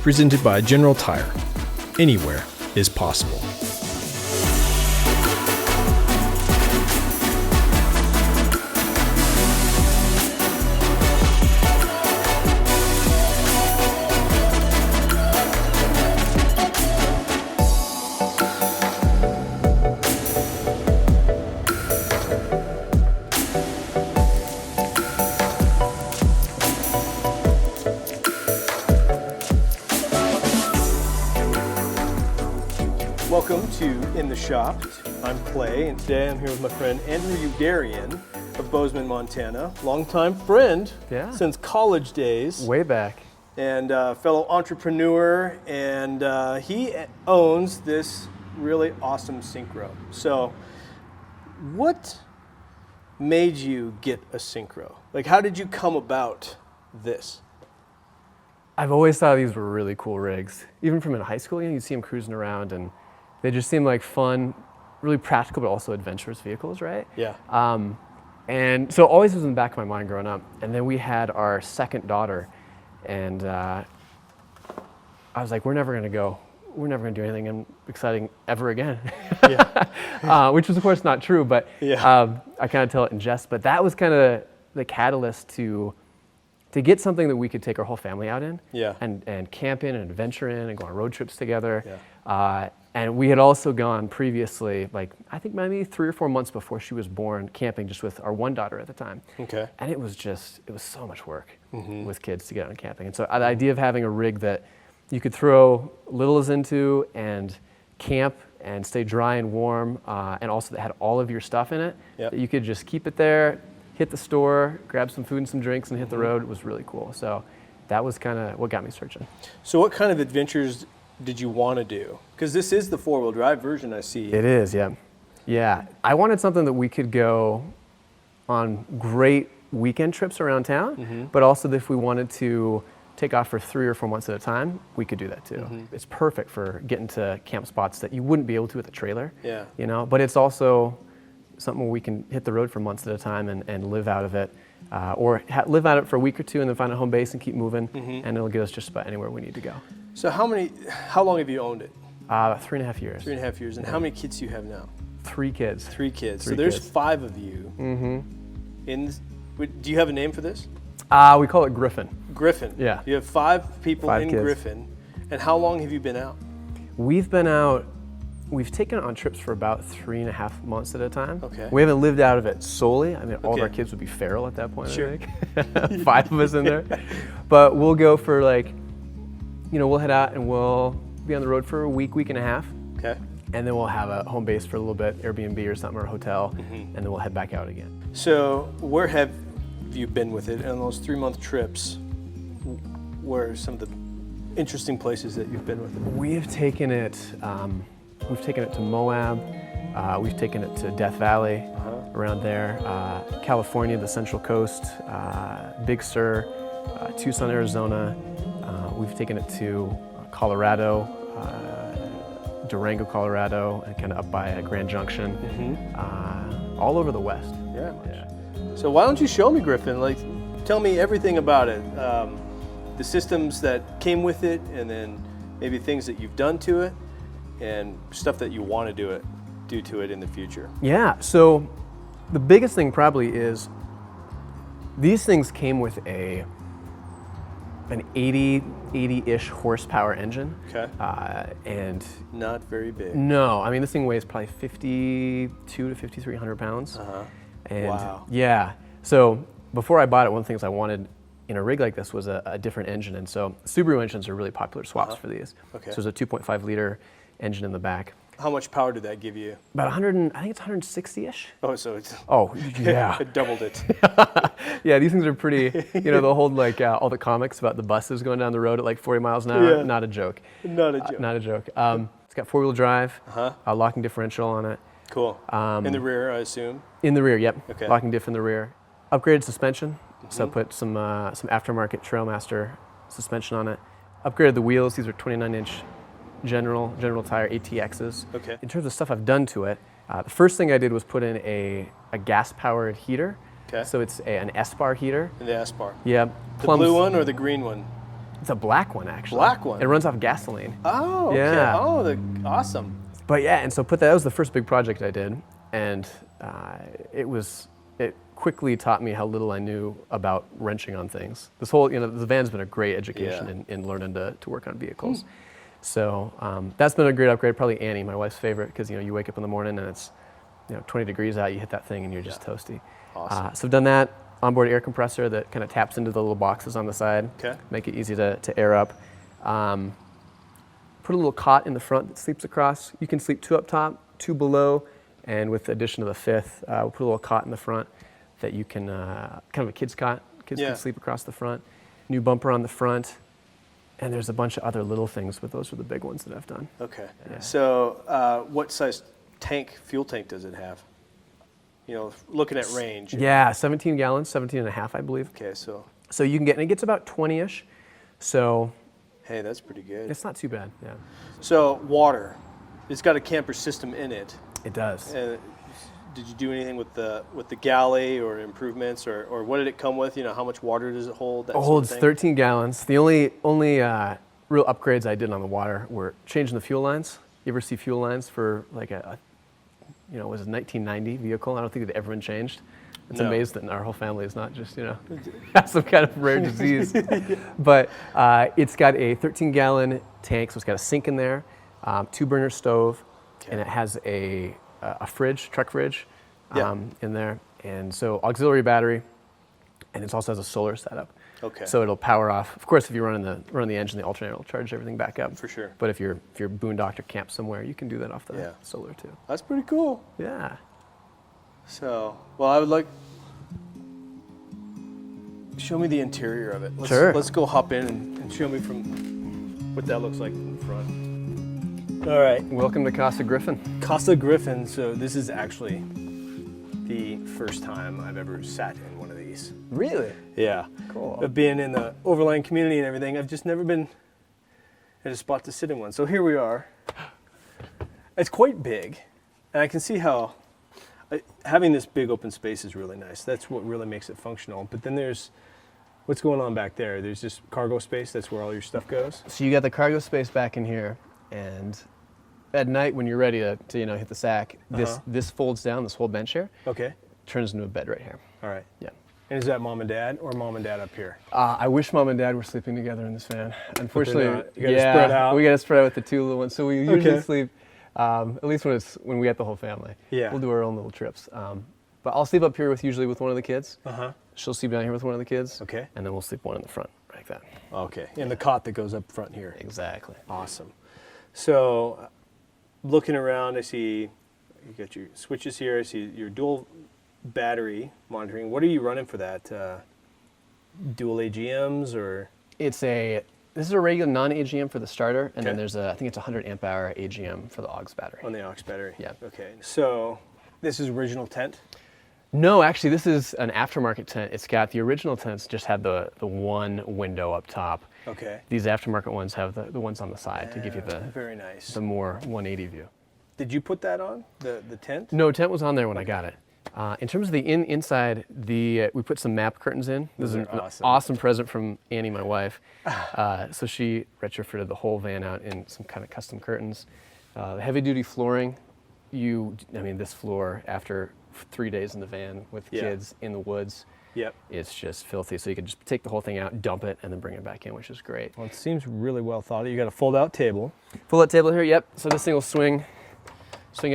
presented by General Tire. Anywhere is possible. Welcome to In the Shop. I'm Clay, and today I'm here with my friend Andrew Udarian of Bozeman, Montana. Longtime friend since college days. Way back. And fellow entrepreneur, and he owns this really awesome Synchro. So, what made you get a Synchro? Like, how did you come about this? I've always thought these were really cool rigs. Even from in high school, you'd see them cruising around, and they just seem like fun, really practical, but also adventurous vehicles, right? Yeah. And so always was in the back of my mind growing up. And then we had our second daughter, and I was like, we're never gonna do anything exciting ever again. Which was of course not true, but I kind of tell it in jest. But that was kind of the catalyst to get something that we could take our whole family out in, and camp in and adventure in and go on road trips together. And we had also gone previously, like I think maybe 3 or 4 months before she was born, camping just with our one daughter at the time. Okay. And it was so much work with kids to get out camping. And so the idea of having a rig that you could throw littles into and camp and stay dry and warm, and also that had all of your stuff in it, that you could just keep it there, hit the store, grab some food and some drinks, and hit the road was really cool. So that was kind of what got me searching. So what kind of adventures did you want to do? Because this is the four-wheel drive version I see. It is, yeah. Yeah, I wanted something that we could go on great weekend trips around town, but also that if we wanted to take off for 3 or 4 months at a time, we could do that too. It's perfect for getting to camp spots that you wouldn't be able to with a trailer. You know, but it's also something where we can hit the road for months at a time and live out of it, or live out of it for a week or two and then find a home base and keep moving, and it'll get us just about anywhere we need to go. So how long have you owned it? About 3.5 years. 3.5 years. And how many kids do you have now? 3 kids. 3 kids. So there's 5 of you. Do you have a name for this? We call it Griffin. Griffin. Yeah. You have 5 people 5 in kids. Griffin. And how long have you been out? We've taken it on trips for about 3.5 months at a time. Okay. We haven't lived out of it solely. I mean, all of our kids would be feral at that point, I think. 5 of us in there. But we'll go for we'll head out and we'll be on the road for a week and a half. Okay. And then we'll have a home base for a little bit, Airbnb or something, or a hotel, and then we'll head back out again. So where have you been with it on those 3-month trips? Where are some of the interesting places that you've been with it? We've taken it to Moab, we've taken it to Death Valley, around there, California, the Central Coast, Big Sur, Tucson, Arizona. We've taken it to Colorado, Durango, Colorado, and kind of up by Grand Junction, all over the West. Yeah. So why don't you show me, Griffin? Like, tell me everything about it. The systems that came with it, and then maybe things that you've done to it, and stuff that you want to do to it in the future. Yeah. So the biggest thing probably is these things came with an 80-ish horsepower engine. Okay. And not very big. No, I mean this thing weighs probably 5,200 to 5,300 pounds. And wow. Yeah. So before I bought it, one of the things I wanted in a rig like this was a different engine, and so Subaru engines are really popular swaps for these. Okay. So there's a 2.5 liter engine in the back. How much power did that give you? About 100, I think it's 160-ish. Oh, so it's... Oh, yeah. It doubled it. Yeah, these things are pretty, they'll hold all the comics about the buses going down the road at like 40 miles an hour. Yeah. Not a joke. Not a joke. Not a joke. It's got 4-wheel drive, locking differential on it. Cool. In the rear, I assume? In the rear, yep. Okay. Locking diff in the rear. Upgraded suspension, so I put some aftermarket Trailmaster suspension on it. Upgraded the wheels. These are 29-inch General Tire ATXs. Okay. In terms of stuff I've done to it, the first thing I did was put in a gas-powered heater. Okay. So it's an S-bar heater. And the S-bar. Yeah. The blue one or the green one? It's a black one, actually. Black one? It runs off gasoline. Oh, okay. Yeah. Oh, awesome. But yeah, and so that was the first big project I did, and it quickly taught me how little I knew about wrenching on things. This whole, the van's been a great education in learning to work on vehicles. So that's been a great upgrade. Probably Annie, my wife's favorite, because you wake up in the morning and it's 20 degrees out, you hit that thing and you're just toasty. Awesome. So I've done that. Onboard air compressor that kind of taps into the little boxes on the side. Okay. Make it easy to air up. Put a little cot in the front that sleeps across. You can sleep 2 up top, 2 below, and with the addition of the 5th, we'll put a little cot in the front that you can, kind of a kid's cot. Kids can sleep across the front. New bumper on the front. And there's a bunch of other little things, but those are the big ones that I've done. Okay. Yeah. So what size fuel tank does it have? Looking at range. Yeah, 17 gallons, 17 and a half, I believe. Okay, so you can and it gets about 20-ish. So hey, that's pretty good. It's not too bad, yeah. So water, it's got a camper system in it. It does. Did you do anything with the galley or improvements, or what did it come with? How much water does it hold? It holds 13 gallons. The only real upgrades I did on the water were changing the fuel lines. You ever see fuel lines for like it was a 1990 vehicle? I don't think they've ever been changed. It's amazed that our whole family is not just, has some kind of rare disease. But it's got a 13-gallon tank, so it's got a sink in there, 2-burner stove, and it has a fridge, truck fridge, in there. And so auxiliary battery, and it also has a solar setup. Okay. So it'll power off. Of course, if you run the engine, the alternator will charge everything back up. For sure. But if you're boondocked or camped somewhere, you can do that off the solar too. That's pretty cool. Yeah. So, I would like, show me the interior of it. Sure. Let's go hop in and show me from what that looks like in front. All right. Welcome to Casa Griffin. Casa Griffin. So this is actually the first time I've ever sat in one of these. Really? Yeah. Cool. But being in the Overland community and everything, I've just never been at a spot to sit in one. So here we are. It's quite big, and I can see how having this big open space is really nice. That's what really makes it functional. But then there's what's going on back there. There's just cargo space. That's where all your stuff goes. So you got the cargo space back in here, and at night when you're ready to hit the sack, this folds down. This whole bench here. Okay. Turns into a bed right here. All right. Yeah. And is that mom and dad or mom and dad up here? I wish mom and dad were sleeping together in this van. Unfortunately, you gotta spread out. We got to spread out with the 2 little ones. So we usually sleep, at least when we get the whole family. Yeah. We'll do our own little trips. But I'll sleep up here usually with one of the kids. She'll sleep down here with one of the kids. Okay. And then we'll sleep one in the front, like that. Okay. And the cot that goes up front here. Exactly. Awesome. So, looking around, I see you got your switches here. I see your dual battery monitoring. What are you running for that? Dual AGMs or? This is a regular non-AGM for the starter, and then there's I think it's a 100 amp hour AGM for the aux battery. On the aux battery. Yeah. Okay. So, this is original tent? No, actually, this is an aftermarket tent. It's got the original tents just had the one window up top. Okay. These aftermarket ones have the ones on the side to give you very nice. the more 180 view. Did you put that on the tent? No, tent was on there when I got it. In terms of the inside, we put some map curtains in. This is an awesome present from Annie, my wife. So she retrofitted the whole van out in some kind of custom curtains. The heavy duty flooring, this floor after 3 days in the van with kids in the woods, it's just filthy. So you can just take the whole thing out, dump it, and then bring it back in, which is great. Well, it seems really well thought of. You got a fold-out table. Fold-out table here, yep. So this thing will swing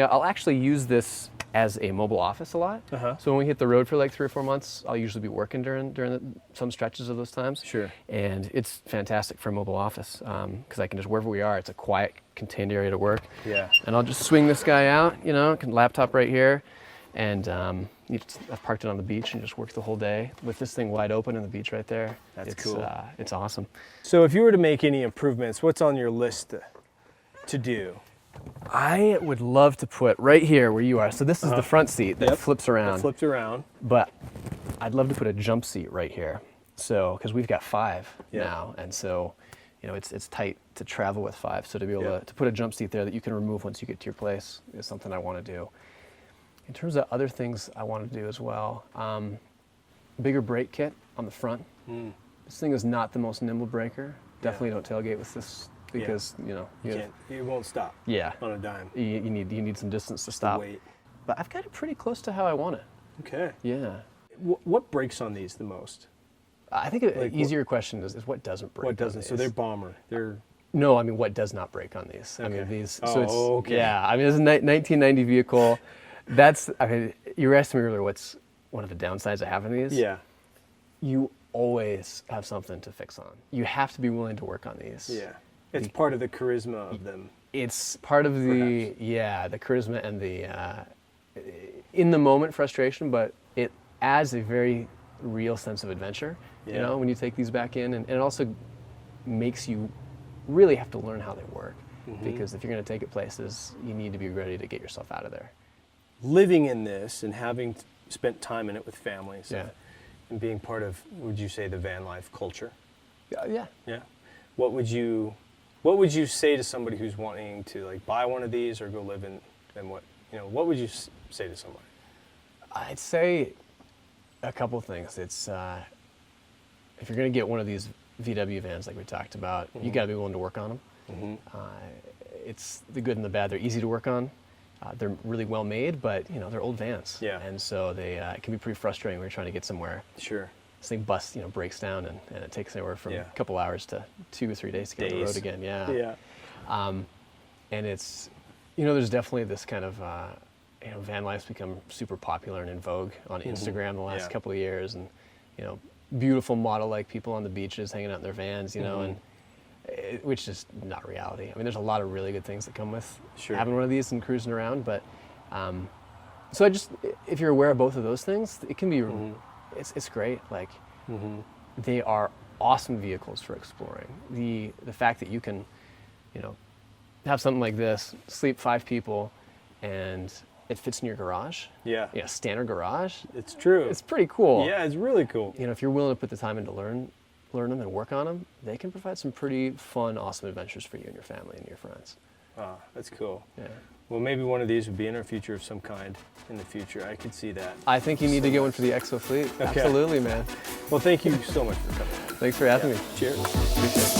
out. I'll actually use this as a mobile office a lot. So when we hit the road for like 3 or 4 months, I'll usually be working during some stretches of those times. Sure. And it's fantastic for a mobile office because I can just, wherever we are, it's a quiet, contained area to work. Yeah. And I'll just swing this guy out, laptop right here. And I've parked it on the beach and just worked the whole day with this thing wide open and the beach right there. That's cool. It's awesome. So if you were to make any improvements, what's on your list to do? I would love to put right here where you are. So this is the front seat that flips around. It flips around. But I'd love to put a jump seat right here. So, because we've got 5 now. And so, it's tight to travel with 5. So to be able to put a jump seat there that you can remove once you get to your place is something I want to do. In terms of other things I want to do as well, bigger brake kit on the front. This thing is not the most nimble breaker, Definitely don't tailgate with this because it won't stop. Yeah. On a dime. You need some distance to stop. Wait. But I've got it pretty close to how I want it. Okay. Yeah. What breaks on these the most? I think an easier question is what doesn't break. What doesn't? So they're bomber. No, I mean what does not break on these. Okay. I mean these. Oh, so it's, okay. Yeah. I mean it's a 1990 vehicle. You were asking me earlier what's one of the downsides of having these. Yeah. You always have something to fix on. You have to be willing to work on these. Yeah. It's part of the charisma of them. It's part of the the charisma and the in the moment frustration, but it adds a very real sense of adventure. Yeah. You know, when you take these back in, and it also makes you really have to learn how they work. Because if you're going to take it places, you need to be ready to get yourself out of there. Living in this and having spent time in it with families, and being part of, would you say, the van life culture? Yeah. Yeah. What would you say to somebody who's wanting to like buy one of these or go live in what would you say to somebody? I'd say a couple things. It's if you're going to get one of these VW vans like we talked about, you got to be willing to work on them. It's the good and the bad. They're easy to work on. They're really well made, but they're old vans. Yeah. And so they it can be pretty frustrating when you're trying to get somewhere. Sure. This thing busts, breaks down, and it takes anywhere from a couple hours to 2 or 3 days to get on the road again. Yeah. Yeah. And it's, there's definitely this kind of, van life's become super popular and in vogue on Instagram the last couple of years, and beautiful model-like people on the beaches hanging out in their vans, which is not reality. I mean, there's a lot of really good things that come with having one of these and cruising around, but so if you're aware of both of those things, it can be, it's great. Like, they are awesome vehicles for exploring. The fact that you can, have something like this, sleep 5 people, and it fits in your garage. Yeah. Standard garage. It's true. It's pretty cool. Yeah, it's really cool. If you're willing to put the time in to learn them and work on them, they can provide some pretty fun, awesome adventures for you and your family and your friends. Oh, that's cool. Yeah. Well, maybe one of these would be in our future of some kind in the future. I could see that. I think you need to get one for the Exo fleet. Okay. Absolutely, man. Well, thank you so much for coming. Thanks for having me. Cheers. Appreciate it.